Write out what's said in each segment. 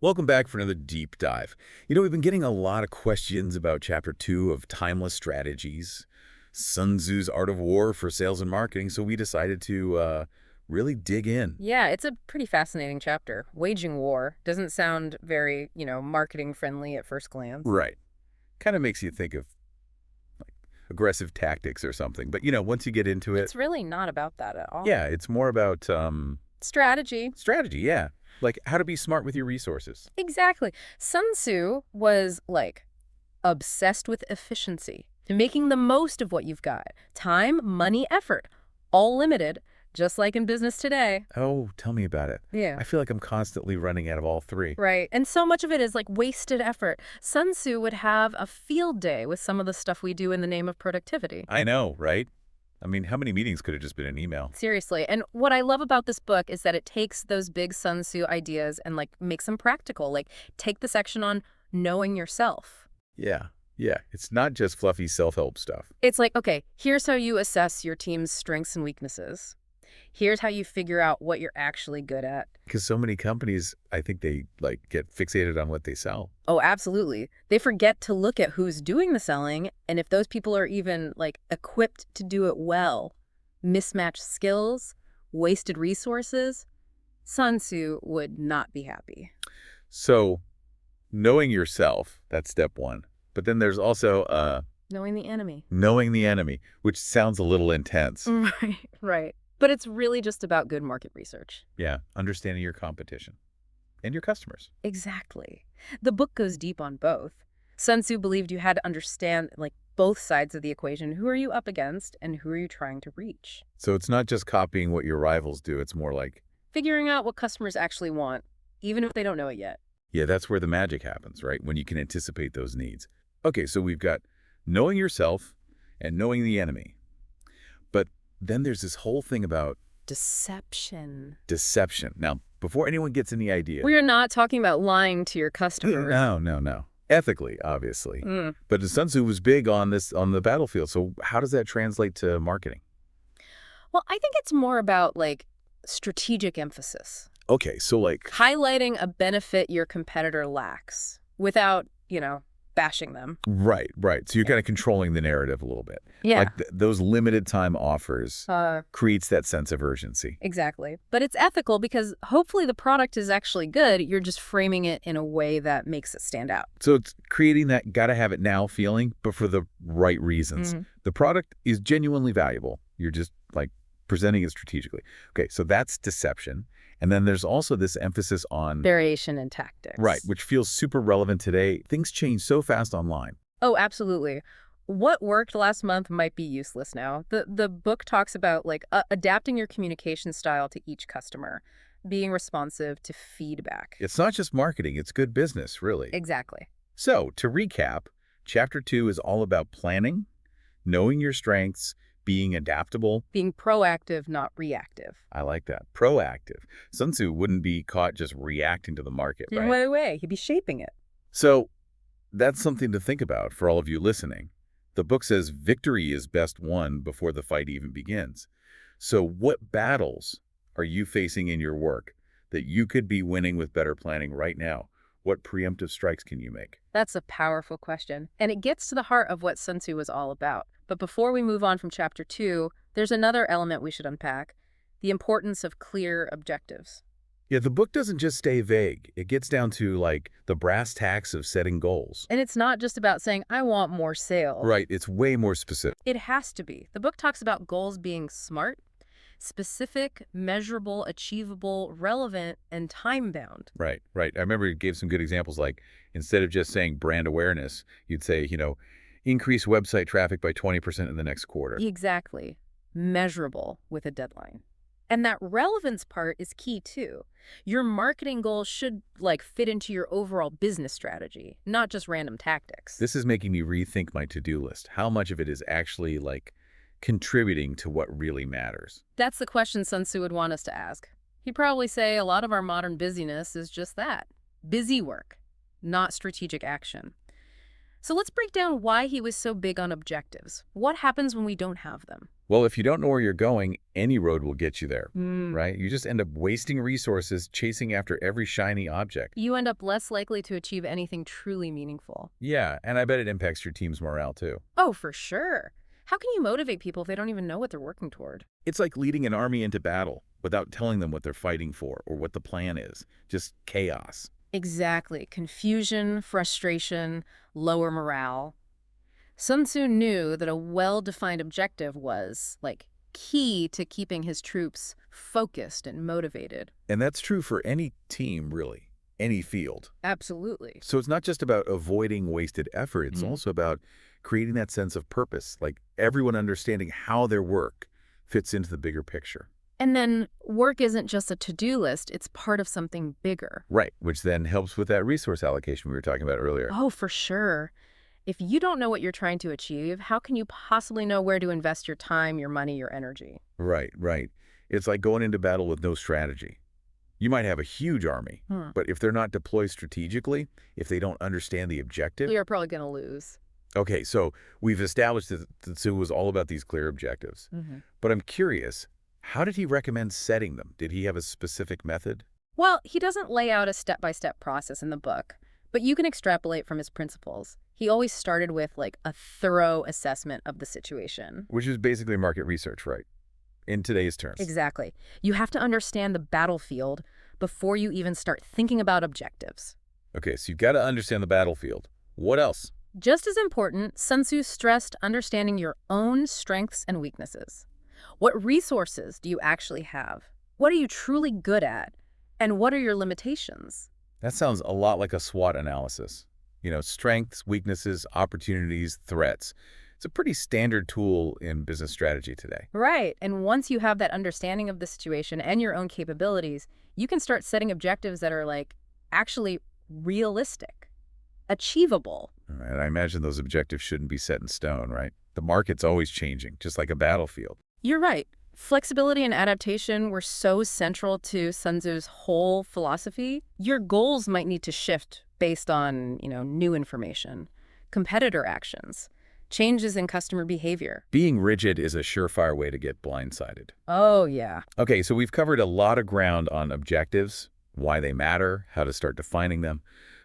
Welcome back for another deep dive. We've been getting a lot of questions about Chapter 2 of Timeless Strategies, Sun Tzu's Art of War for Sales and Marketing, so we decided to really dig in. Yeah, it's a pretty fascinating chapter. Waging war doesn't sound very, marketing friendly at first glance. Right. Kind of makes you think of aggressive tactics or something. But, once you get into it, It's really not about that at all. yeah, it's more about Strategy. strategy, yeah. Like how to be smart with your resources. Exactly. Sun Tzu was like obsessed with efficiency, making the most of what you've got. Time, money, effort, all limited, just like in business today. Oh, tell me about it. Yeah. I feel like I'm constantly running out of all three. Right. And so much of it is like wasted effort. Sun Tzu would have a field day with some of the stuff we do in the name of productivity. I know, right? I mean, how many meetings could have just been an email? Seriously. And what I love about this book is that it takes those big Sun Tzu ideas and like makes them practical. Like take the section on knowing yourself. Yeah, yeah. It's not just fluffy self-help stuff. It's like, okay, here's how you assess your team's strengths and weaknesses. Here's how you figure out what you're actually good at. Because so many companies, I think they get fixated on what they sell. Oh, absolutely. They forget to look at who's doing the selling and if those people are even like equipped to do it well. Mismatched skills, wasted resources. Sun Tzu would not be happy. So knowing yourself, that's step one. But then there's also Knowing the enemy. knowing the enemy, which sounds a little intense. Right, right. But it's really just about good market research. Yeah, understanding your competition and your customers. Exactly. The book goes deep on both. Sun Tzu believed you had to understand like both sides of the equation. Who are you up against and who are you trying to reach? So it's not just copying what your rivals do. It's more like, Figuring out what customers actually want, even if they don't know it yet. yeah, that's where the magic happens, right? When you can anticipate those needs. Okay, so we've got knowing yourself and knowing the enemy. But then there's this whole thing about Deception. deception. Now, before anyone gets any idea. We are not talking about lying to your customers. No, no, no. Ethically, obviously. Mm. But Sun Tzu was big on this on the battlefield. So how does that translate to marketing? Well, I think it's more about like strategic emphasis. Okay, so Highlighting a benefit your competitor lacks without, bashing them. right, right. So you're kind of controlling the narrative a little bit. Yeah. Like those limited time offers Uh, creates that sense of urgency. exactly. But it's ethical because hopefully the product is actually good. You're just framing it in a way that makes it stand out. So it's creating that gotta have it now feeling, but for the right reasons. Mhm. The product is genuinely valuable. You're just presenting it strategically. Okay, so that's deception. And then there's also this emphasis on, Variation in tactics. right, which feels super relevant today. Things change so fast online. Oh, absolutely. What worked last month might be useless now. The book talks about like adapting your communication style to each customer, being responsive to feedback. It's not just marketing, it's good business, really. Exactly. So, to recap, Chapter 2 is all about planning, knowing your strengths, being adaptable. Being proactive, not reactive. I like that. Proactive. Sun Tzu wouldn't be caught just reacting to the market, right? Way. He'd be shaping it. So, that's something to think about for all of you listening. The book says victory is best won before the fight even begins. So what battles are you facing in your work that you could be winning with better planning right now? What preemptive strikes can you make? That's a powerful question. And it gets to the heart of what Sun Tzu was all about. But before we move on from chapter 2, there's another element we should unpack, the importance of clear objectives. Yeah, the book doesn't just stay vague. It gets down to the brass tacks of setting goals. And it's not just about saying, I want more sales. Right, it's way more specific. It has to be. The book talks about goals being smart, specific, measurable, achievable, relevant, and time-bound. Right, right. I remember it gave some good examples instead of just saying brand awareness, you'd say, increase website traffic by 20% in the next quarter. Exactly. Measurable with a deadline. And that relevance part is key too. Your marketing goals should fit into your overall business strategy, not just random tactics. This is making me rethink my to-do list. How much of it is actually contributing to what really matters? That's the question Sun Tzu would want us to ask. He'd probably say a lot of our modern busyness is just that. Busy work, not strategic action. So let's break down why he was so big on objectives. What happens when we don't have them? Well, if you don't know where you're going, any road will get you there, Hmm. right? You just end up wasting resources chasing after every shiny object. You end up less likely to achieve anything truly meaningful. Yeah, and I bet it impacts your team's morale too. Oh, for sure. How can you motivate people if they don't even know what they're working toward? It's like leading an army into battle without telling them what they're fighting for or what the plan is. Just chaos. Exactly. Confusion, frustration, lower morale. Sun Tzu knew that a well-defined objective was, like, key to keeping his troops focused and motivated. And that's true for any team, really, any field. Absolutely. So it's not just about avoiding wasted effort. It's Mhm. also about creating that sense of purpose, like everyone understanding how their work fits into the bigger picture. And then work isn't just a to-do list, it's part of something bigger. Right, which then helps with that resource allocation we were talking about earlier. Oh, for sure. If you don't know what you're trying to achieve, how can you possibly know where to invest your time, your money, your energy? Right, right. It's like going into battle with no strategy. You might have a huge army, Hmm. but if they're not deployed strategically, if they don't understand the objective. You're probably going to lose. Okay, so we've established that Tzu was all about these clear objectives. Mhm. But I'm curious, how did he recommend setting them? Did he have a specific method? Well, he doesn't lay out a step-by-step process in the book, but you can extrapolate from his principles. He always started with, like, a thorough assessment of the situation. Which is basically market research, right? In today's terms. Exactly. You have to understand the battlefield before you even start thinking about objectives. Okay, so you've got to understand the battlefield. What else? Just as important, Sun Tzu stressed understanding your own strengths and weaknesses. What resources do you actually have? What are you truly good at? And what are your limitations? That sounds a lot like a SWOT analysis. You know, strengths, weaknesses, opportunities, threats. It's a pretty standard tool in business strategy today. Right. And once you have that understanding of the situation and your own capabilities, you can start setting objectives that are, like, actually realistic, achievable. All right, I imagine those objectives shouldn't be set in stone, right? The market's always changing, just like a battlefield. You're right. Flexibility and adaptation were so central to Sun Tzu's whole philosophy. Your goals might need to shift based on, new information, competitor actions, changes in customer behavior. Being rigid is a surefire way to get blindsided. Oh, yeah. Okay, so we've covered a lot of ground on objectives, why they matter, how to start defining them.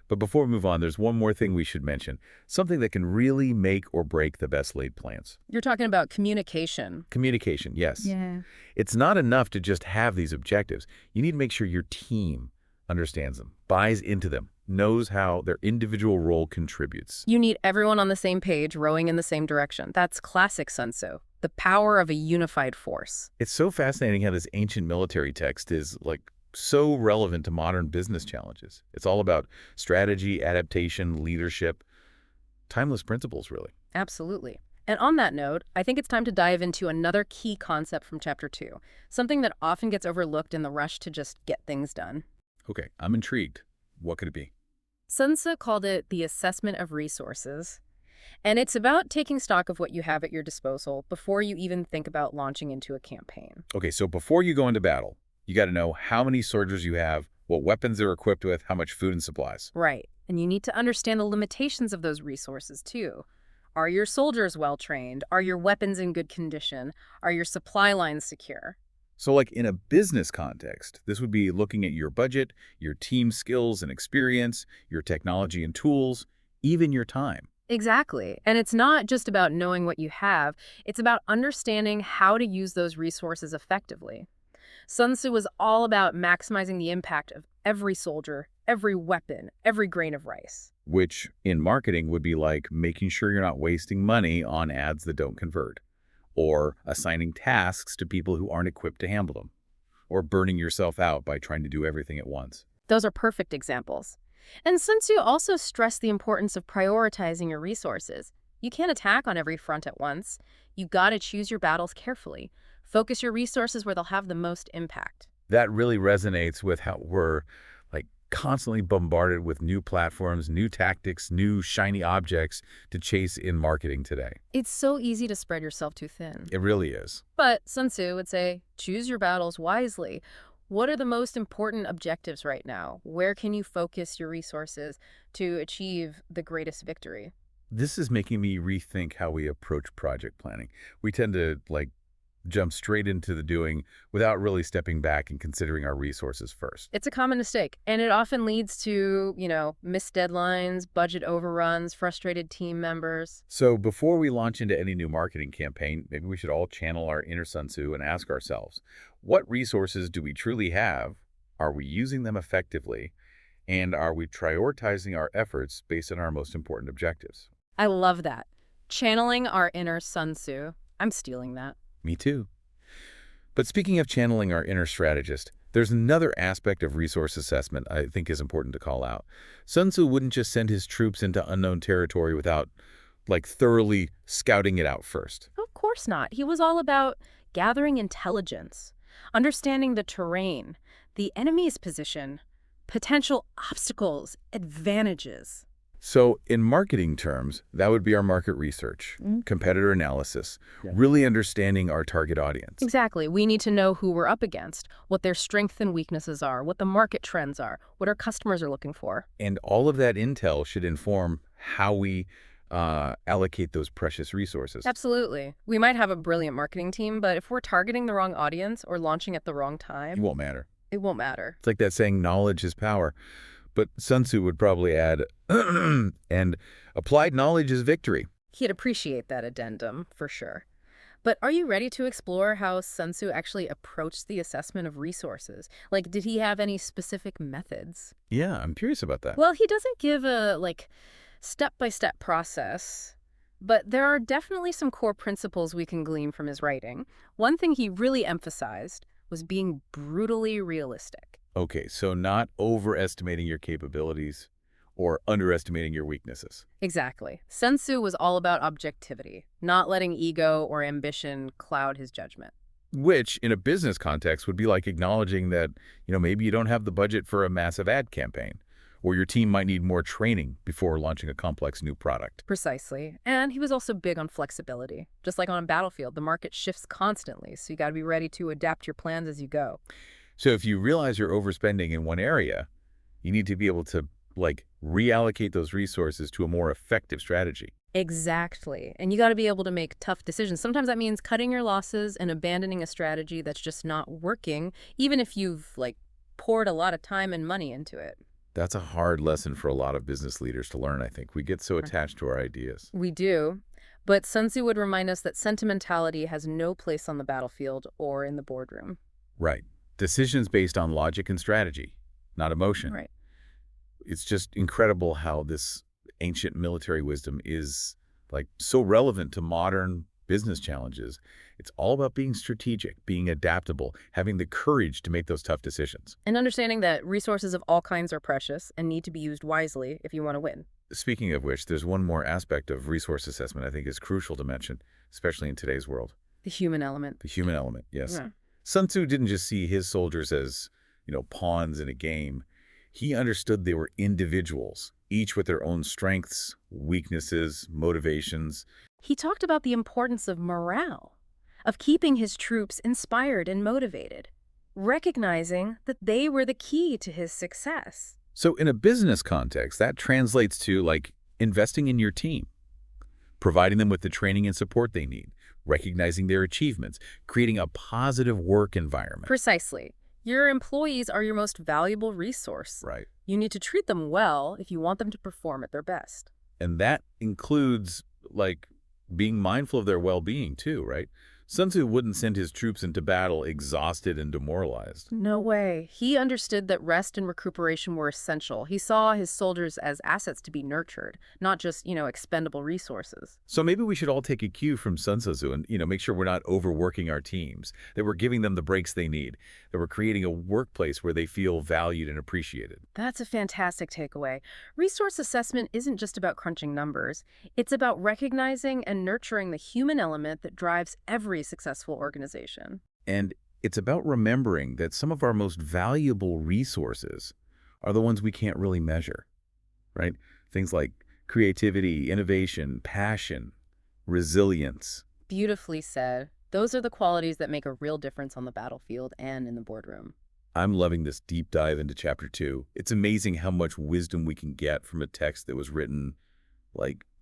But before we move on, there's one more thing we should mention, something that can really make or break the best laid plans. You're talking about communication. Communication, yes. Yeah. It's not enough to just have these objectives. You need to make sure your team understands them, buys into them, knows how their individual role contributes. You need everyone on the same page, rowing in the same direction. That's classic Sun Tzu, the power of a unified force. It's so fascinating how this ancient military text is so relevant to modern business challenges. It's all about strategy, adaptation, leadership, timeless principles, really. Absolutely. And on that note, I think it's time to dive into another key concept from Chapter 2, something that often gets overlooked in the rush to just get things done. Okay, I'm intrigued. What could it be? Sun Tzu called it the assessment of resources. And it's about taking stock of what you have at your disposal before you even think about launching into a campaign. Okay, so before you go into battle, you got to know how many soldiers you have, what weapons they're equipped with, how much food and supplies. Right. And you need to understand the limitations of those resources, too. Are your soldiers well-trained? Are your weapons in good condition? Are your supply lines secure? So in a business context, this would be looking at your budget, your team skills and experience, your technology and tools, even your time. Exactly. And it's not just about knowing what you have. It's about understanding how to use those resources effectively. Sun Tzu was all about maximizing the impact of every soldier, every weapon, every grain of rice. Which in marketing would be like making sure you're not wasting money on ads that don't convert, or assigning tasks to people who aren't equipped to handle them, or burning yourself out by trying to do everything at once. Those are perfect examples. And Sun Tzu also stressed the importance of prioritizing your resources. You can't attack on every front at once. You gotta choose your battles carefully. Focus your resources where they'll have the most impact. That really resonates with how we're constantly bombarded with new platforms, new tactics, new shiny objects to chase in marketing today. It's so easy to spread yourself too thin. It really is. But Sun Tzu would say, choose your battles wisely. What are the most important objectives right now? Where can you focus your resources to achieve the greatest victory? This is making me rethink how we approach project planning. We tend to, jump straight into the doing without really stepping back and considering our resources first. It's a common mistake, and it often leads to, missed deadlines, budget overruns, frustrated team members. So before we launch into any new marketing campaign, maybe we should all channel our inner Sun Tzu and ask ourselves, what resources do we truly have? Are we using them effectively? And are we prioritizing our efforts based on our most important objectives? I love that. Channeling our inner Sun Tzu. I'm stealing that. Me too. But speaking of channeling our inner strategist, there's another aspect of resource assessment I think is important to call out. Sun Tzu wouldn't just send his troops into unknown territory without, thoroughly scouting it out first. Of course not. He was all about gathering intelligence, understanding the terrain, the enemy's position, potential obstacles, advantages. So in marketing terms, that would be our market research, competitor analysis, really understanding our target audience. Exactly. We need to know who we're up against, what their strengths and weaknesses are, what the market trends are, what our customers are looking for. And all of that intel should inform how we allocate those precious resources. Absolutely. We might have a brilliant marketing team, but if we're targeting the wrong audience or launching at the wrong It time, won't matter. it won't matter. It's like that saying, knowledge is power. But Sun Tzu would probably add, and applied knowledge is victory. He'd appreciate that addendum, for sure. But are you ready to explore how Sun Tzu actually approached the assessment of resources? Like, did he have any specific methods? Yeah, I'm curious about that. Well, he doesn't give a, step-by-step process, but there are definitely some core principles we can glean from his writing. One thing he really emphasized was being brutally realistic. Okay, so not overestimating your capabilities or underestimating your weaknesses. Exactly. Sun Tzu was all about objectivity, not letting ego or ambition cloud his judgment. Which, in a business context, would be like acknowledging that, maybe you don't have the budget for a massive ad campaign, or your team might need more training before launching a complex new product. Precisely. And he was also big on flexibility. Just like on a battlefield, the market shifts constantly, so you got to be ready to adapt your plans as you go. So if you realize you're overspending in one area, you need to be able to, reallocate those resources to a more effective strategy. Exactly. And you got to be able to make tough decisions. Sometimes that means cutting your losses and abandoning a strategy that's just not working, even if you've, poured a lot of time and money into it. That's a hard lesson for a lot of business leaders to learn, I think. We get so attached to our ideas. We do. But Sun Tzu would remind us that sentimentality has no place on the battlefield or in the boardroom. Right. Decisions based on logic and strategy, not emotion. Right. It's just incredible how this ancient military wisdom is so relevant to modern business challenges. It's all about being strategic, being adaptable, having the courage to make those tough decisions. And understanding that resources of all kinds are precious and need to be used wisely if you want to win. Speaking of which, there's one more aspect of resource assessment I think is crucial to mention, especially in today's world. The human element. The human element, yes. Yeah. Sun Tzu didn't just see his soldiers as, pawns in a game. He understood they were individuals, each with their own strengths, weaknesses, motivations. He talked about the importance of morale, of keeping his troops inspired and motivated, recognizing that they were the key to his success. So in a business context, that translates to, investing in your team, providing them with the training and support they need, recognizing their achievements, creating a positive work environment. Precisely. Your employees are your most valuable resource. Right. You need to treat them well if you want them to perform at their best. And that includes, being mindful of their well-being too, right? Sun Tzu wouldn't send his troops into battle exhausted and demoralized. No way. He understood that rest and recuperation were essential. He saw his soldiers as assets to be nurtured, not just, expendable resources. So maybe we should all take a cue from Sun Tzu and, make sure we're not overworking our teams, that we're giving them the breaks they need, that we're creating a workplace where they feel valued and appreciated. That's a fantastic takeaway. Resource assessment isn't just about crunching numbers. It's about recognizing and nurturing the human element that drives every successful organization. And it's about remembering that some of our most valuable resources are the ones we can't really measure, right? Things like creativity, innovation, passion, resilience. Beautifully said. Those are the qualities that make a real difference on the battlefield and in the boardroom. I'm loving this deep dive into Chapter 2. It's amazing how much wisdom we can get from a text that was written,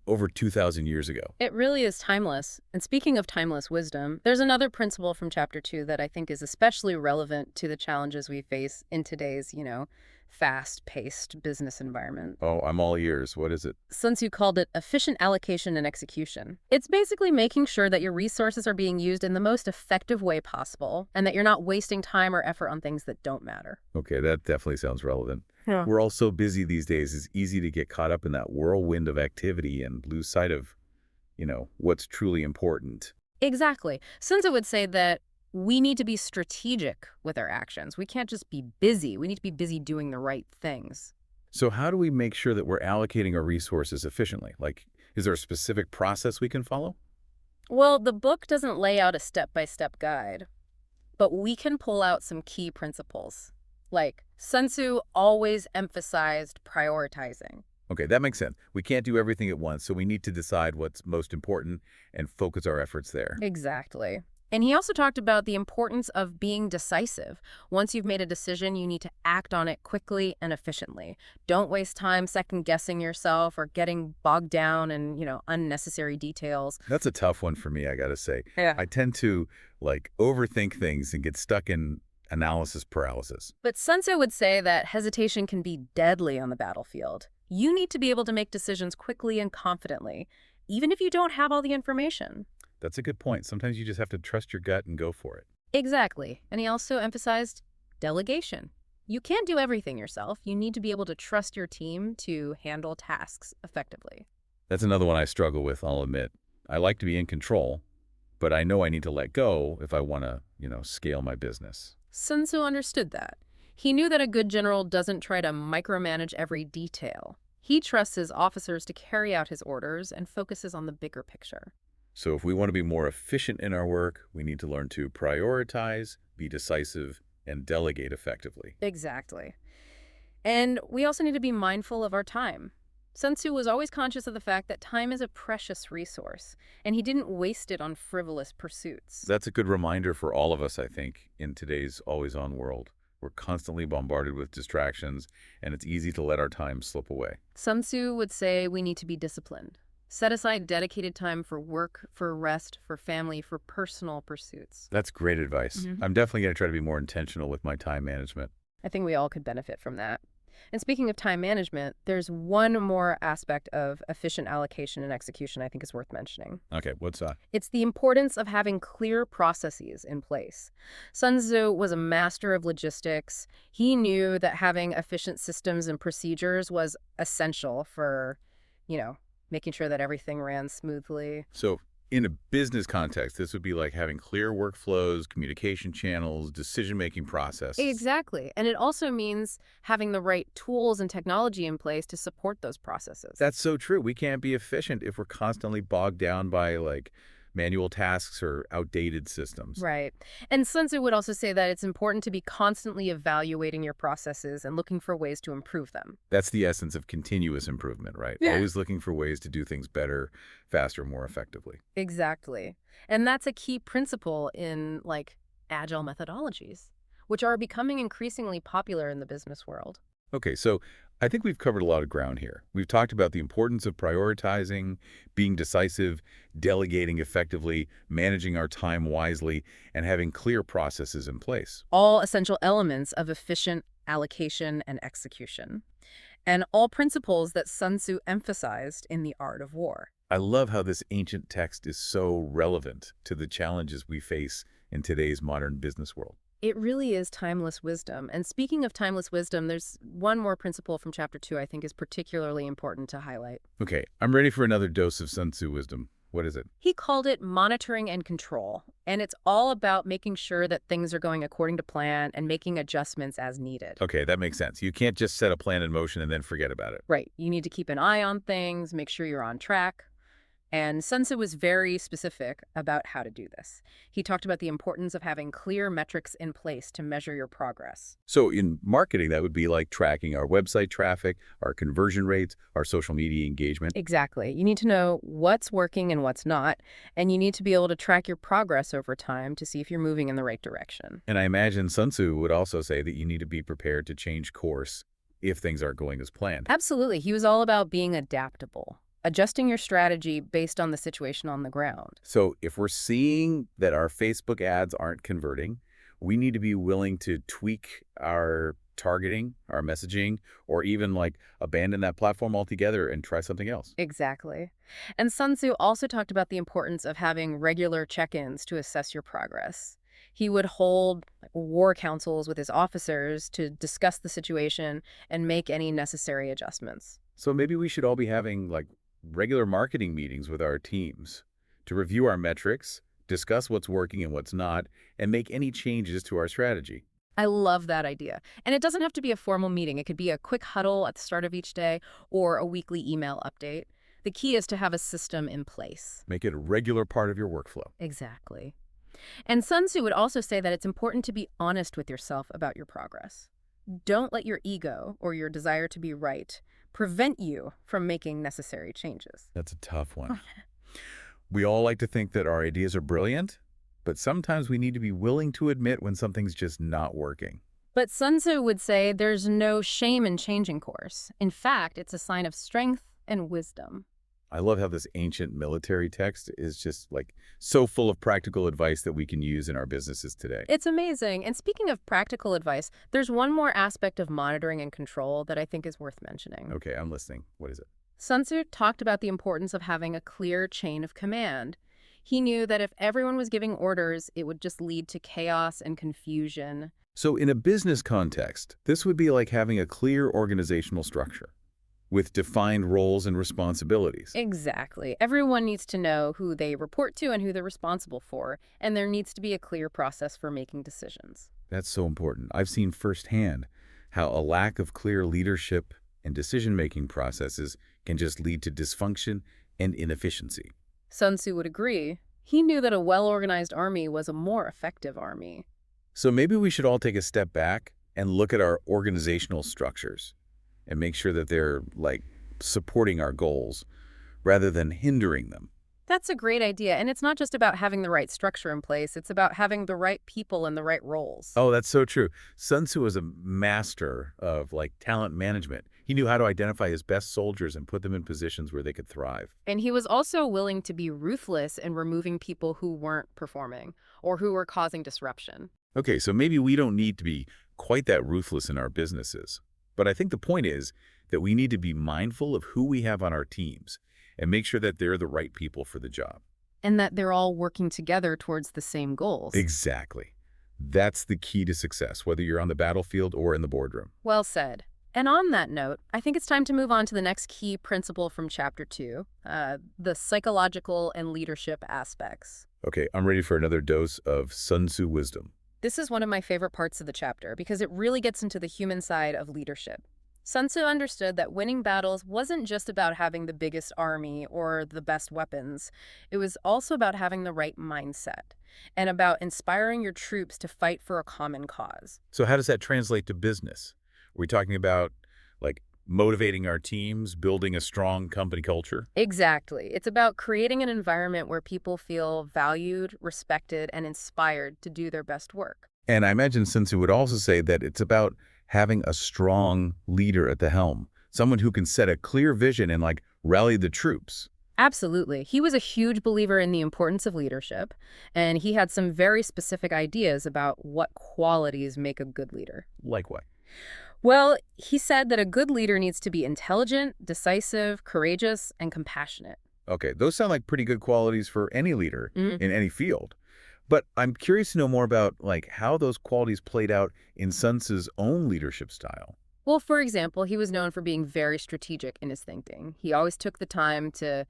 over 2,000 years ago. It really is timeless. And speaking of timeless wisdom, there's another principle from chapter 2 that I think is especially relevant to the challenges we face in today's, fast-paced business environment. Oh, I'm all ears. What is it? Sun Tzu called it efficient allocation and execution. It's basically making sure that your resources are being used in the most effective way possible and that you're not wasting time or effort on things that don't matter. Okay, that definitely sounds relevant. Yeah. We're all so busy these days, it's easy to get caught up in that whirlwind of activity and lose sight of, what's truly important. Exactly. Sun Tzu would say that we need to be strategic with our actions. We can't just be busy. We need to be busy doing the right things. So how do we make sure that we're allocating our resources efficiently? Like, is there a specific process we can follow? Well, the book doesn't lay out a step-by-step guide, but we can pull out some key principles. Like, Sun Tzu always emphasized prioritizing. Okay, that makes sense. We can't do everything at once, so we need to decide what's most important and focus our efforts there. Exactly. And he also talked about the importance of being decisive. Once you've made a decision, you need to act on it quickly and efficiently. Don't waste time second-guessing yourself or getting bogged down in, unnecessary details. That's a tough one for me, I gotta say. Yeah. I tend to, overthink things and get stuck in analysis paralysis. But Sun Tzu would say that hesitation can be deadly on the battlefield. You need to be able to make decisions quickly and confidently, even if you don't have all the information. That's a good point. Sometimes you just have to trust your gut and go for it. Exactly. And he also emphasized delegation. You can't do everything yourself. You need to be able to trust your team to handle tasks effectively. That's another one I struggle with, I'll admit. I like to be in control, but I know I need to let go if I want to, scale my business. Sun Tzu understood that. He knew that a good general doesn't try to micromanage every detail. He trusts his officers to carry out his orders and focuses on the bigger picture. So if we want to be more efficient in our work, we need to learn to prioritize, be decisive, and delegate effectively. Exactly. And we also need to be mindful of our time. Sun Tzu was always conscious of the fact that time is a precious resource, and he didn't waste it on frivolous pursuits. That's a good reminder for all of us, I think, in today's always-on world. We're constantly bombarded with distractions, and it's easy to let our time slip away. Sun Tzu would say we need to be disciplined. Set aside dedicated time for work, for rest, for family, for personal pursuits. That's great advice. I'm definitely going to try to be more intentional with my time management. I think we all could benefit from that. And speaking of time management, there's one more aspect of efficient allocation and execution I think is worth mentioning. Okay, what's that? It's the importance of having clear processes in place. Sun Tzu was a master of logistics. He knew that having efficient systems and procedures was essential for, making sure that everything ran smoothly. So in a business context, this would be like having clear workflows, communication channels, decision-making processes. Exactly. And it also means having the right tools and technology in place to support those processes. That's so true. We can't be efficient if we're constantly bogged down by manual tasks or outdated systems. Right. And Sun Tzu would also say that it's important to be constantly evaluating your processes and looking for ways to improve them. That's the essence of continuous improvement, right? Yeah. Always looking for ways to do things better, faster, more effectively. Exactly. And that's a key principle in, agile methodologies, which are becoming increasingly popular in the business world. Okay, so I think we've covered a lot of ground here. We've talked about the importance of prioritizing, being decisive, delegating effectively, managing our time wisely, and having clear processes in place. All essential elements of efficient allocation and execution, and all principles that Sun Tzu emphasized in The Art of War. I love how this ancient text is so relevant to the challenges we face in today's modern business world. It really is timeless wisdom. And speaking of timeless wisdom, there's one more principle from chapter 2 I think is particularly important to highlight. Okay, I'm ready for another dose of Sun Tzu wisdom. What is it? He called it monitoring and control. And it's all about making sure that things are going according to plan and making adjustments as needed. Okay, that makes sense. You can't just set a plan in motion and then forget about it. Right. You need to keep an eye on things, make sure you're on track. And Sun Tzu was very specific about how to do this. He talked about the importance of having clear metrics in place to measure your progress. So in marketing, that would be like tracking our website traffic, our conversion rates, our social media engagement. Exactly. You need to know what's working and what's not, and you need to be able to track your progress over time to see if you're moving in the right direction. And I imagine Sun Tzu would also say that you need to be prepared to change course if things aren't going as planned. Absolutely. He was all about being adaptable. adjusting your strategy based on the situation on the ground. So if we're seeing that our Facebook ads aren't converting, we need to be willing to tweak our targeting, our messaging, or even like abandon that platform altogether and try something else. Exactly. And Sun Tzu also talked about the importance of having regular check-ins to assess your progress. He would hold war councils with his officers to discuss the situation and make any necessary adjustments. So maybe we should all be having like regular marketing meetings with our teams to review our metrics, discuss what's working and what's not, and make any changes to our strategy. I love that idea. And it doesn't have to be a formal meeting. It could be a quick huddle at the start of each day or a weekly email update. The key is to have a system in place. Make it a regular part of your workflow. Exactly. And Sun Tzu would also say that it's important to be honest with yourself about your progress. Don't let your ego or your desire to be right prevent you from making necessary changes. That's a tough one. We all like to think that our ideas are brilliant, but sometimes we need to be willing to admit when something's just not working. But Sun Tzu would say there's no shame in changing course. In fact, it's a sign of strength and wisdom. I love how this ancient military text is just like so full of practical advice that we can use in our businesses today. It's amazing. And speaking of practical advice, there's one more aspect of monitoring and control that I think is worth mentioning. Okay, I'm listening. What is it? Sun Tzu talked about the importance of having a clear chain of command. He knew that if everyone was giving orders, it would just lead to chaos and confusion. So in a business context, this would be like having a clear organizational structure with defined roles and responsibilities. Exactly. Everyone needs to know who they report to and who they're responsible for, and there needs to be a clear process for making decisions. That's so important. I've seen firsthand how a lack of clear leadership and decision-making processes can just lead to dysfunction and inefficiency. Sun Tzu would agree. He knew that a well-organized army was a more effective army. So maybe we should all take a step back and look at our organizational structures and make sure that they're like supporting our goals rather than hindering them. That's a great idea, and it's not just about having the right structure in place, it's about having the right people in the right roles. Oh, that's so true. Sun Tzu was a master of like talent management. He knew how to identify his best soldiers and put them in positions where they could thrive. And he was also willing to be ruthless in removing people who weren't performing or who were causing disruption. Okay, so maybe we don't need to be quite that ruthless in our businesses. But I think the point is that we need to be mindful of who we have on our teams and make sure that they're the right people for the job. And that they're all working together towards the same goals. Exactly. That's the key to success, whether you're on the battlefield or in the boardroom. Well said. And on that note, I think it's time to move on to the next key principle from Chapter 2, the psychological and leadership aspects. Okay, I'm ready for another dose of Sun Tzu wisdom. This is one of my favorite parts of the chapter because it really gets into the human side of leadership. Sun Tzu understood that winning battles wasn't just about having the biggest army or the best weapons. It was also about having the right mindset and about inspiring your troops to fight for a common cause. So how does that translate to business? Are we talking about like motivating our teams, building a strong company culture? Exactly. It's about creating an environment where people feel valued, respected, and inspired to do their best work. And I imagine Sun Tzu would also say that it's about having a strong leader at the helm, someone who can set a clear vision and like rally the troops. Absolutely. He was a huge believer in the importance of leadership, and he had some very specific ideas about what qualities make a good leader. Like what? Well, he said that a good leader needs to be intelligent, decisive, courageous, and compassionate. Okay, those sound like pretty good qualities for any leader in any field. But I'm curious to know more about like how those qualities played out in Sun Tzu's own leadership style. Well, for example, he was known for being very strategic in his thinking. He always took the time to,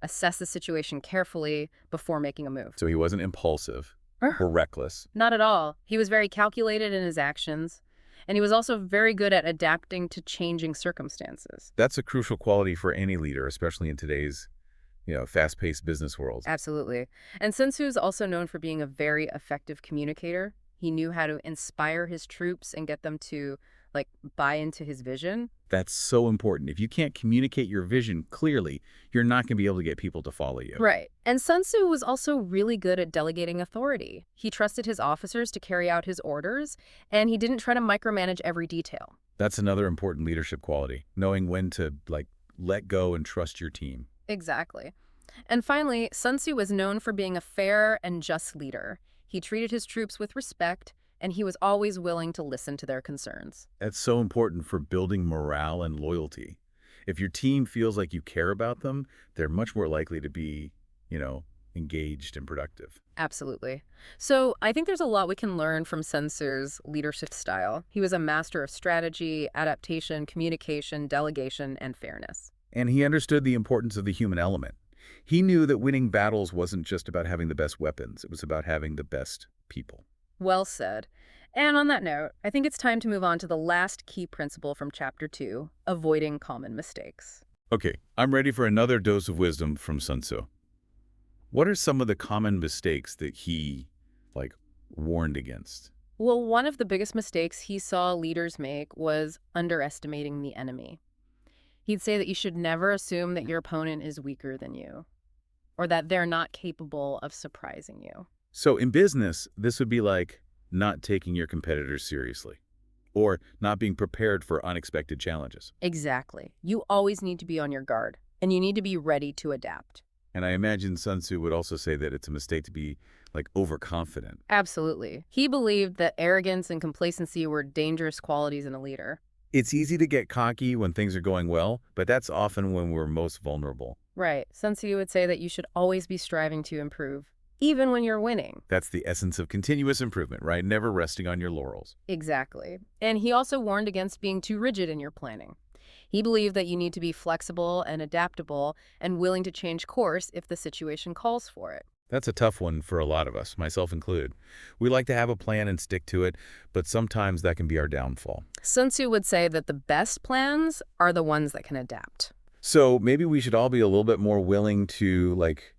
assess the situation carefully before making a move. So he wasn't impulsive or reckless. Not at all. He was very calculated in his actions. And he was also very good at adapting to changing circumstances. That's a crucial quality for any leader, especially in today's, fast-paced business world. Absolutely. And Sun Tzu is also known for being a very effective communicator. He knew how to inspire his troops and get them to, buy into his vision. That's so important. If you can't communicate your vision clearly, you're not going to be able to get people to follow you. Right. And Sun Tzu was also really good at delegating authority. He trusted his officers to carry out his orders, and he didn't try to micromanage every detail. That's another important leadership quality, knowing when to, let go and trust your team. Exactly. And finally, Sun Tzu was known for being a fair and just leader. He treated his troops with respect, and he was always willing to listen to their concerns. That's so important for building morale and loyalty. If your team feels like you care about them, they're much more likely to be, you know, engaged and productive. Absolutely. So I think there's a lot we can learn from Sun Tzu's leadership style. He was a master of strategy, adaptation, communication, delegation, and fairness. And he understood the importance of the human element. He knew that winning battles wasn't just about having the best weapons, it was about having the best people. Well said. And on that note, I think it's time to move on to the last key principle from Chapter 2, avoiding common mistakes. Okay, I'm ready for another dose of wisdom from Sun Tzu. What are some of the common mistakes that he, like, warned against? Well, one of the biggest mistakes he saw leaders make was underestimating the enemy. He'd say that you should never assume that your opponent is weaker than you, or that they're not capable of surprising you. So in business, this would be like not taking your competitors seriously, or not being prepared for unexpected challenges. Exactly. You always need to be on your guard, and you need to be ready to adapt. And I imagine Sun Tzu would also say that it's a mistake to be, like, overconfident. Absolutely. He believed that arrogance and complacency were dangerous qualities in a leader. It's easy to get cocky when things are going well, but that's often when we're most vulnerable. Right. Sun Tzu would say that you should always be striving to improve, even when you're winning. That's the essence of continuous improvement, right? Never resting on your laurels. Exactly. And he also warned against being too rigid in your planning. He believed that you need to be flexible and adaptable and willing to change course if the situation calls for it. That's a tough one for a lot of us, myself included. We like to have a plan and stick to it, but sometimes that can be our downfall. Sun Tzu would say that the best plans are the ones that can adapt. So maybe we should all be a little bit more willing to, like,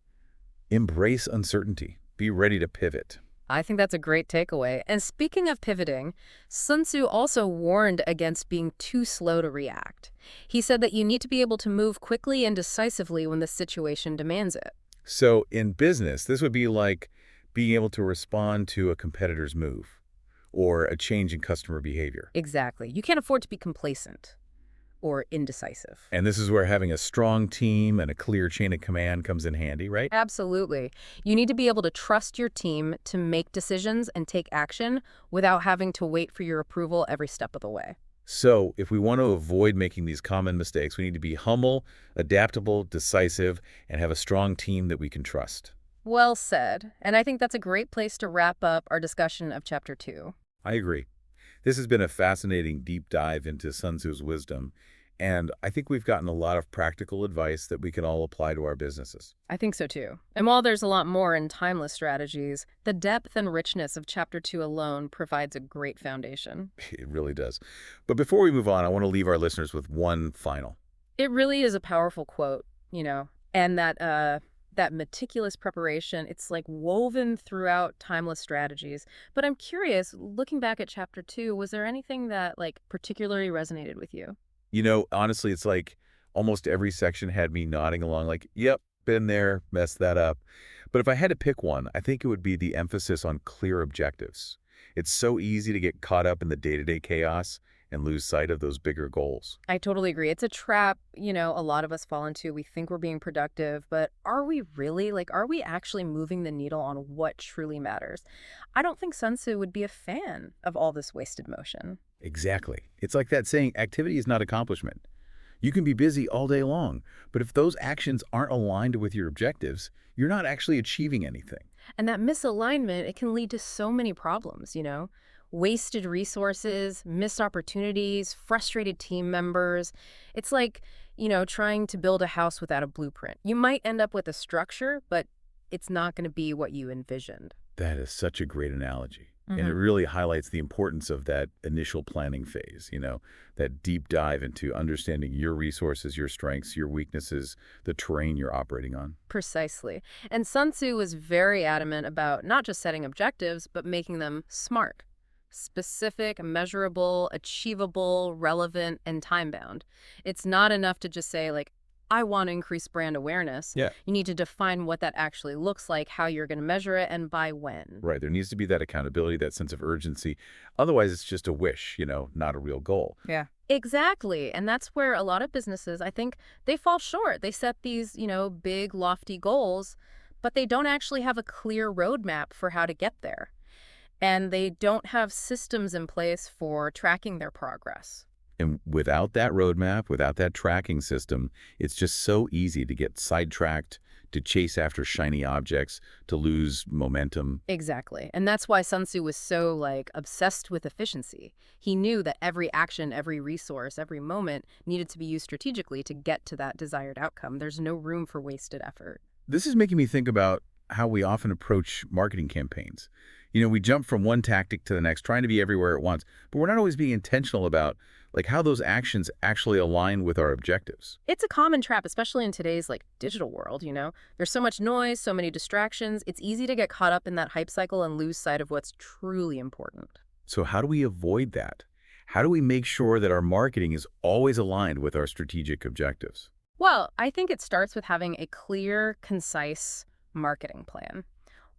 embrace uncertainty, be ready to pivot. I think that's a great takeaway. And speaking of pivoting, Sun Tzu also warned against being too slow to react. He said that you need to be able to move quickly and decisively when the situation demands it. So in business, this would be like being able to respond to a competitor's move or a change in customer behavior. Exactly. You can't afford to be complacent or indecisive. And this is where having a strong team and a clear chain of command comes in handy, right? Absolutely. You need to be able to trust your team to make decisions and take action without having to wait for your approval every step of the way. So if we want to avoid making these common mistakes, we need to be humble, adaptable, decisive, and have a strong team that we can trust. Well said. And I think that's a great place to wrap up our discussion of Chapter 2. I agree. This has been a fascinating deep dive into Sun Tzu's wisdom, and I think we've gotten a lot of practical advice that we can all apply to our businesses. I think so too. And while there's a lot more in timeless strategies, the depth and richness of Chapter 2 alone provides a great foundation. It really does. But before we move on, I want to leave our listeners with one final. It really is a powerful quote, and that meticulous preparation, it's like woven throughout timeless strategies. But I'm curious, looking back at Chapter 2, was there anything that particularly resonated with you? You know, honestly, it's like almost every section had me nodding along like, yep, been there, messed that up. But if I had to pick one, I think it would be the emphasis on clear objectives. It's so easy to get caught up in the day-to-day chaos and lose sight of those bigger goals. I totally agree. It's a trap, a lot of us fall into. We think we're being productive, but are we really? Are we actually moving the needle on what truly matters? I don't think Sun Tzu would be a fan of all this wasted motion. Exactly. It's like that saying, activity is not accomplishment. You can be busy all day long, but if those actions aren't aligned with your objectives, you're not actually achieving anything. And that misalignment, it can lead to so many problems, wasted resources, missed opportunities, frustrated team members. It's like, trying to build a house without a blueprint. You might end up with a structure, but it's not going to be what you envisioned. That is such a great analogy. And it really highlights the importance of that initial planning phase, that deep dive into understanding your resources, your strengths, your weaknesses, the terrain you're operating on. Precisely. And Sun Tzu was very adamant about not just setting objectives, but making them smart. Specific, measurable, achievable, relevant, and time-bound. It's not enough to just say, I want to increase brand awareness. Yeah. You need to define what that actually looks like, how you're going to measure it, and by when. Right. There needs to be that accountability, that sense of urgency. Otherwise, it's just a wish, not a real goal. Yeah. Exactly. And that's where a lot of businesses, I think, they fall short. They set these, big, lofty goals, but they don't actually have a clear roadmap for how to get there. And they don't have systems in place for tracking their progress. And without that roadmap, without that tracking system, it's just so easy to get sidetracked, to chase after shiny objects, to lose momentum. Exactly. And that's why Sun Tzu was so, obsessed with efficiency. He knew that every action, every resource, every moment needed to be used strategically to get to that desired outcome. There's no room for wasted effort. This is making me think about how we often approach marketing campaigns. We jump from one tactic to the next, trying to be everywhere at once, but we're not always being intentional about how those actions actually align with our objectives. It's a common trap, especially in today's digital world. There's so much noise, so many distractions. It's easy to get caught up in that hype cycle and lose sight of what's truly important. So how do we avoid that? How do we make sure that our marketing is always aligned with our strategic objectives? Well, I think it starts with having a clear, concise marketing plan.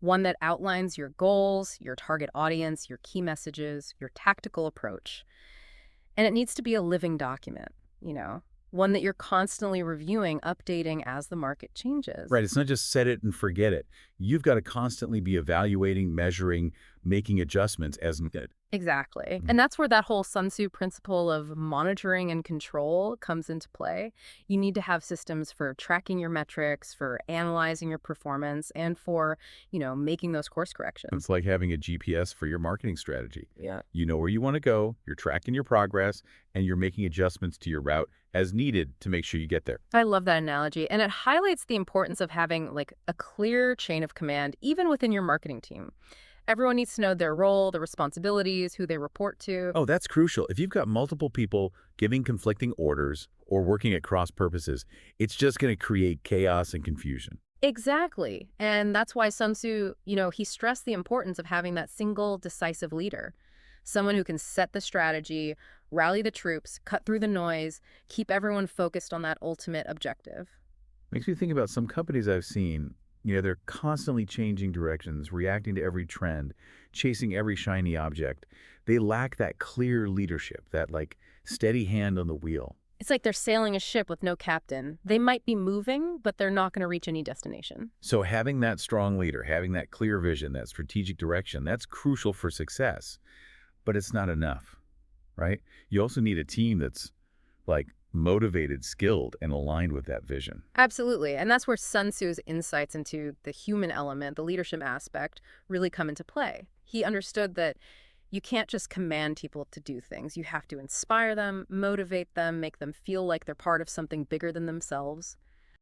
One that outlines your goals, your target audience, your key messages, your tactical approach. And it needs to be a living document, one that you're constantly reviewing, updating as the market changes. Right. It's not just set it and forget it. You've got to constantly be evaluating, measuring, making adjustments as needed. Exactly. And that's where that whole Sun Tzu principle of monitoring and control comes into play. You need to have systems for tracking your metrics, for analyzing your performance, and for, making those course corrections. It's like having a GPS for your marketing strategy. Yeah. You know where you want to go, you're tracking your progress, and you're making adjustments to your route as needed to make sure you get there. I love that analogy. And it highlights the importance of having a clear chain of command, even within your marketing team. Everyone needs to know their role, their responsibilities, who they report to. Oh, that's crucial. If you've got multiple people giving conflicting orders or working at cross purposes, it's just going to create chaos and confusion. Exactly. And that's why Sun Tzu, he stressed the importance of having that single decisive leader. Someone who can set the strategy, rally the troops, cut through the noise, keep everyone focused on that ultimate objective. Makes me think about some companies I've seen. They're constantly changing directions, reacting to every trend, chasing every shiny object. They lack that clear leadership, that steady hand on the wheel. It's like they're sailing a ship with no captain. They might be moving, but they're not going to reach any destination. So having that strong leader, having that clear vision, that strategic direction, that's crucial for success. But it's not enough, right? You also need a team that's motivated, skilled, and aligned with that vision. Absolutely. And that's where Sun Tzu's insights into the human element, the leadership aspect, really come into play. He understood that you can't just command people to do things. You have to inspire them, motivate them, make them feel like they're part of something bigger than themselves.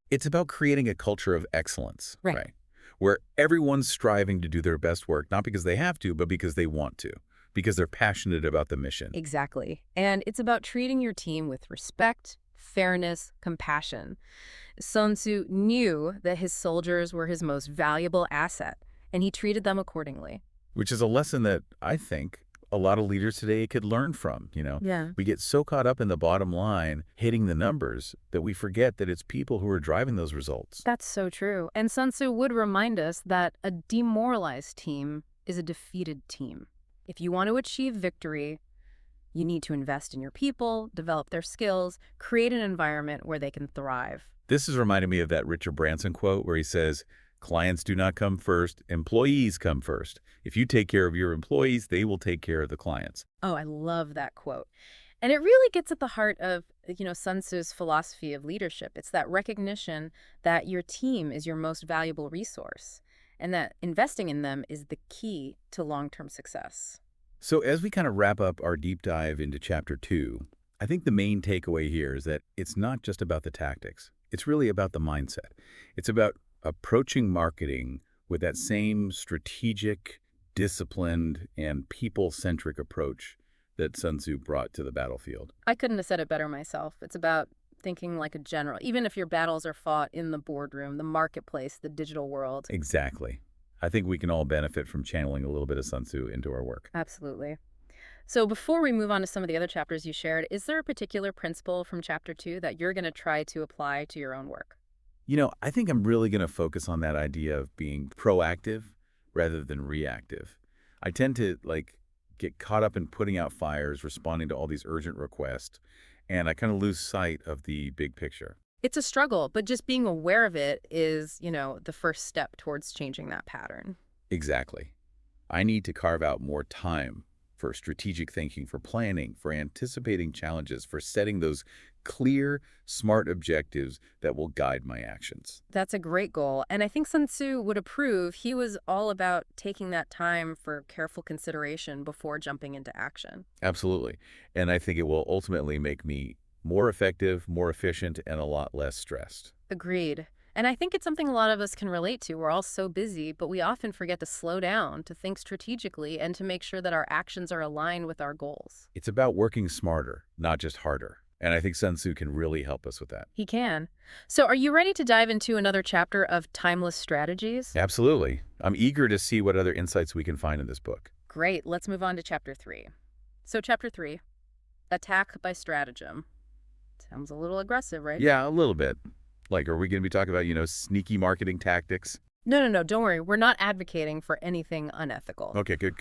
It's about creating a culture of excellence, Right. Where everyone's striving to do their best work, not because they have to, but because they want to, because they're passionate about the mission. Exactly. And it's about treating your team with respect, fairness, compassion. Sun Tzu knew that his soldiers were his most valuable asset, and he treated them accordingly. Which is a lesson that I think a lot of leaders today could learn from. Yeah. We get so caught up in the bottom line, hitting the numbers, that we forget that it's people who are driving those results. That's so true. And Sun Tzu would remind us that a demoralized team is a defeated team. If you want to achieve victory, you need to invest in your people, develop their skills, create an environment where they can thrive. This is reminding me of that Richard Branson quote where he says, "Clients do not come first, employees come first. If you take care of your employees, they will take care of the clients." Oh, I love that quote. And it really gets at the heart of, Sun Tzu's philosophy of leadership. It's that recognition that your team is your most valuable resource and that investing in them is the key to long-term success. So as we kind of wrap up our deep dive into Chapter 2, I think the main takeaway here is that it's not just about the tactics. It's really about the mindset. It's about approaching marketing with that same strategic, disciplined, and people-centric approach that Sun Tzu brought to the battlefield. I couldn't have said it better myself. It's about thinking like a general, even if your battles are fought in the boardroom, the marketplace, the digital world. Exactly. I think we can all benefit from channeling a little bit of Sun Tzu into our work. Absolutely. So before we move on to some of the other chapters you shared, is there a particular principle from chapter 2 that you're going to try to apply to your own work? I think I'm really going to focus on that idea of being proactive rather than reactive. I tend to get caught up in putting out fires, responding to all these urgent requests, and I kind of lose sight of the big picture. It's a struggle, but just being aware of it is, the first step towards changing that pattern. Exactly. I need to carve out more time for strategic thinking, for planning, for anticipating challenges, for setting those clear, smart objectives that will guide my actions. That's a great goal. And I think Sun Tzu would approve. He was all about taking that time for careful consideration before jumping into action. Absolutely. And I think it will ultimately make me more effective, more efficient, and a lot less stressed. Agreed. And I think it's something a lot of us can relate to. We're all so busy, but we often forget to slow down, to think strategically, and to make sure that our actions are aligned with our goals. It's about working smarter, not just harder. And I think Sun Tzu can really help us with that. He can. So are you ready to dive into another chapter of timeless strategies? Absolutely. I'm eager to see what other insights we can find in this book. Great. Let's move on to chapter 3. So chapter 3, attack by stratagem. Sounds a little aggressive, right? Yeah, a little bit. Are we going to be talking about, sneaky marketing tactics? No. Don't worry. We're not advocating for anything unethical. Okay, good.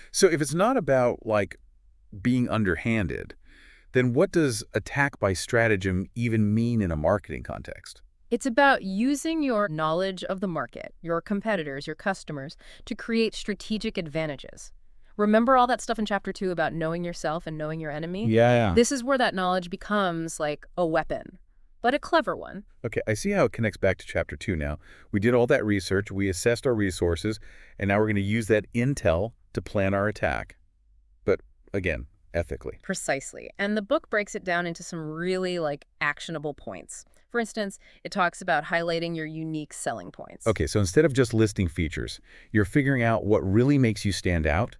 So if it's not about, being underhanded, then what does attack by stratagem even mean in a marketing context? It's about using your knowledge of the market, your competitors, your customers, to create strategic advantages. Remember all that stuff in chapter 2 about knowing yourself and knowing your enemy? Yeah. This is where that knowledge becomes like a weapon, but a clever one. Okay, I see how it connects back to chapter 2 now. We did all that research, we assessed our resources, and now we're going to use that intel to plan our attack. But again, ethically. Precisely. And the book breaks it down into some really actionable points. For instance, it talks about highlighting your unique selling points. Okay, so instead of just listing features, you're figuring out what really makes you stand out,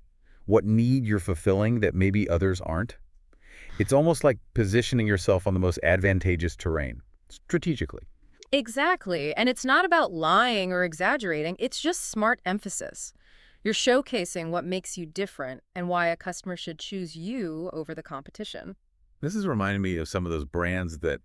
what need you're fulfilling that maybe others aren't. It's almost like positioning yourself on the most advantageous terrain, strategically. Exactly. And it's not about lying or exaggerating. It's just smart emphasis. You're showcasing what makes you different and why a customer should choose you over the competition. This is reminding me of some of those brands that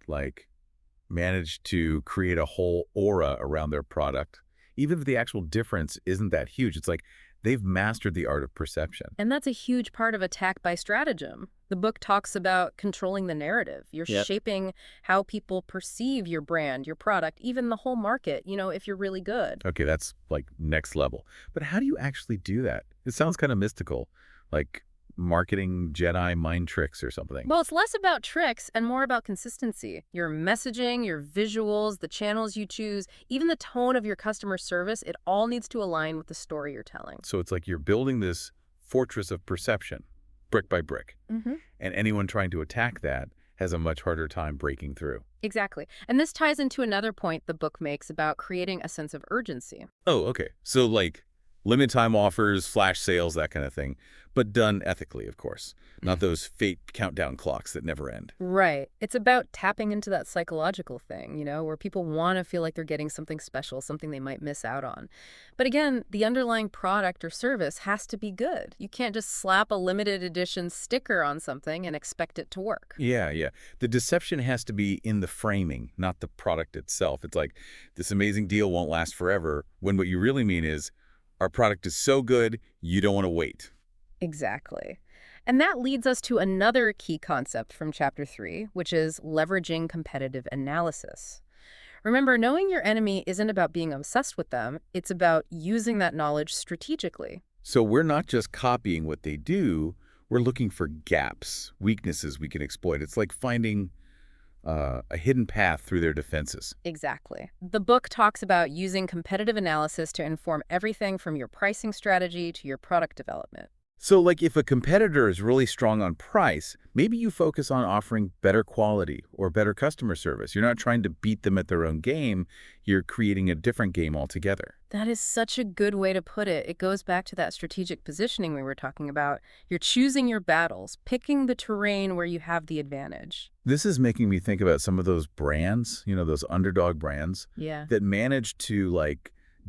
manage to create a whole aura around their product. Even if the actual difference isn't that huge, it's like they've mastered the art of perception. And that's a huge part of attack by stratagem. The book talks about controlling the narrative. You're shaping how people perceive your brand, your product, even the whole market, if you're really good. Okay, that's next level. But how do you actually do that? It sounds kind of mystical, like marketing Jedi mind tricks or something. Well, it's less about tricks and more about consistency. Your messaging, your visuals, the channels you choose, even the tone of your customer service, it all needs to align with the story you're telling. So it's like you're building this fortress of perception, brick by brick. Mm-hmm. And anyone trying to attack that has a much harder time breaking through. Exactly. And this ties into another point the book makes about creating a sense of urgency. Oh, okay. So limited time offers, flash sales, that kind of thing, but done ethically, of course. Not those fate countdown clocks that never end. Right. It's about tapping into that psychological thing, where people want to feel like they're getting something special, something they might miss out on. But again, the underlying product or service has to be good. You can't just slap a limited edition sticker on something and expect it to work. Yeah. The deception has to be in the framing, not the product itself. It's like this amazing deal won't last forever, when what you really mean is our product is so good, you don't want to wait. Exactly. And that leads us to another key concept from chapter 3, which is leveraging competitive analysis. Remember, knowing your enemy isn't about being obsessed with them. It's about using that knowledge strategically. So we're not just copying what they do. We're looking for gaps, weaknesses we can exploit. It's like finding a hidden path through their defenses. Exactly. The book talks about using competitive analysis to inform everything from your pricing strategy to your product development. So if a competitor is really strong on price, maybe you focus on offering better quality or better customer service. You're not trying to beat them at their own game. You're creating a different game altogether. That is such a good way to put it. It goes back to that strategic positioning we were talking about. You're choosing your battles, picking the terrain where you have the advantage. This is making me think about some of those brands, those underdog brands Yeah. that manage to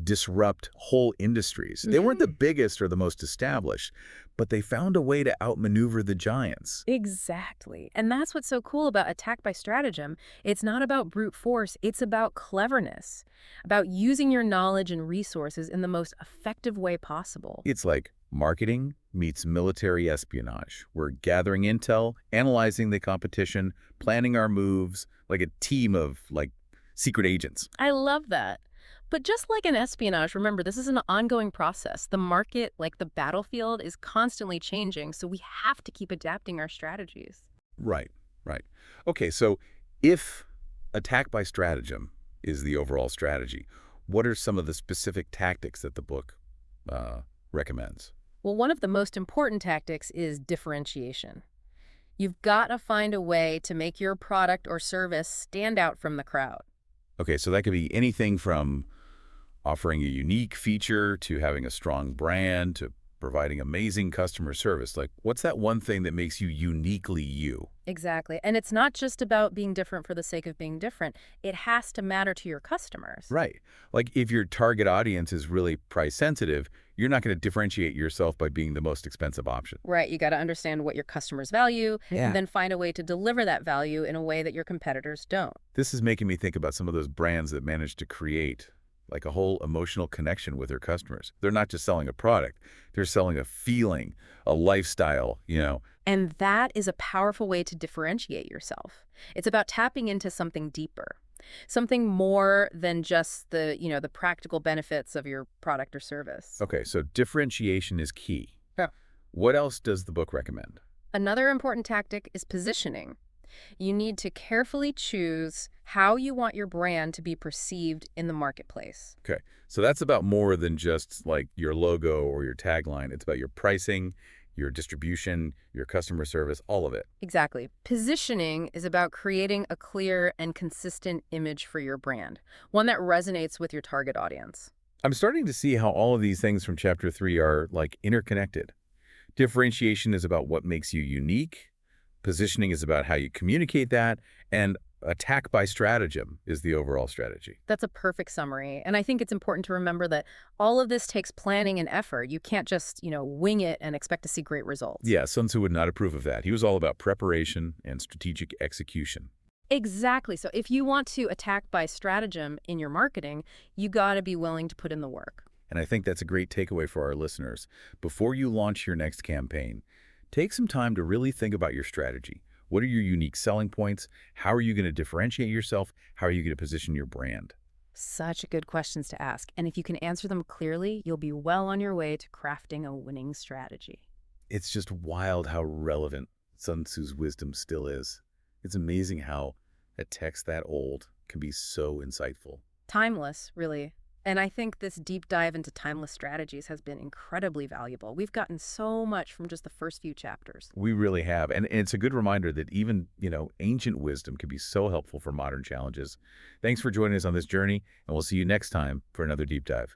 disrupt whole industries. They weren't the biggest or the most established, but they found a way to outmaneuver the giants. Exactly. And that's what's so cool about attack by stratagem. It's not about brute force, it's about cleverness, about using your knowledge and resources in the most effective way possible. It's like marketing meets military espionage. We're gathering intel, analyzing the competition, planning our moves like a team of, secret agents. I love that. But just like in espionage, remember, this is an ongoing process. The market, like the battlefield, is constantly changing, so we have to keep adapting our strategies. Right, right. Okay, so if attack by stratagem is the overall strategy, what are some of the specific tactics that the book recommends? Well, one of the most important tactics is differentiation. You've got to find a way to make your product or service stand out from the crowd. Okay, so that could be anything from offering a unique feature to having a strong brand to providing amazing customer service. Like, what's that one thing that makes you uniquely you? Exactly. And it's not just about being different for the sake of being different. It has to matter to your customers. Right. Like, if your target audience is really price sensitive, you're not going to differentiate yourself by being the most expensive option. Right. You got to understand what your customers value Yeah. and then find a way to deliver that value in a way that your competitors don't. This is making me think about some of those brands that manage to create like a whole emotional connection with their customers. They're not just selling a product, they're selling a feeling, a lifestyle, And that is a powerful way to differentiate yourself. It's about tapping into something deeper, something more than just the practical benefits of your product or service. Okay, so differentiation is key. Yeah. What else does the book recommend? Another important tactic is positioning. You need to carefully choose how you want your brand to be perceived in the marketplace. Okay, so that's about more than just like your logo or your tagline. It's about your pricing, your distribution, your customer service, all of it. Exactly. Positioning is about creating a clear and consistent image for your brand, one that resonates with your target audience. I'm starting to see how all of these things from chapter 3 are like interconnected. Differentiation is about what makes you unique. Positioning is about how you communicate that, and attack by stratagem is the overall strategy. That's a perfect summary. And I think it's important to remember that all of this takes planning and effort. You can't just, wing it and expect to see great results. Yeah, Sun Tzu would not approve of that. He was all about preparation and strategic execution. Exactly. So if you want to attack by stratagem in your marketing, you got to be willing to put in the work. And I think that's a great takeaway for our listeners. Before you launch your next campaign, take some time to really think about your strategy. What are your unique selling points? How are you going to differentiate yourself? How are you going to position your brand? Such good questions to ask. And if you can answer them clearly, you'll be well on your way to crafting a winning strategy. It's just wild how relevant Sun Tzu's wisdom still is. It's amazing how a text that old can be so insightful. Timeless, really. And I think this deep dive into timeless strategies has been incredibly valuable. We've gotten so much from just the first few chapters. We really have. And it's a good reminder that even, ancient wisdom can be so helpful for modern challenges. Thanks for joining us on this journey, and we'll see you next time for another deep dive.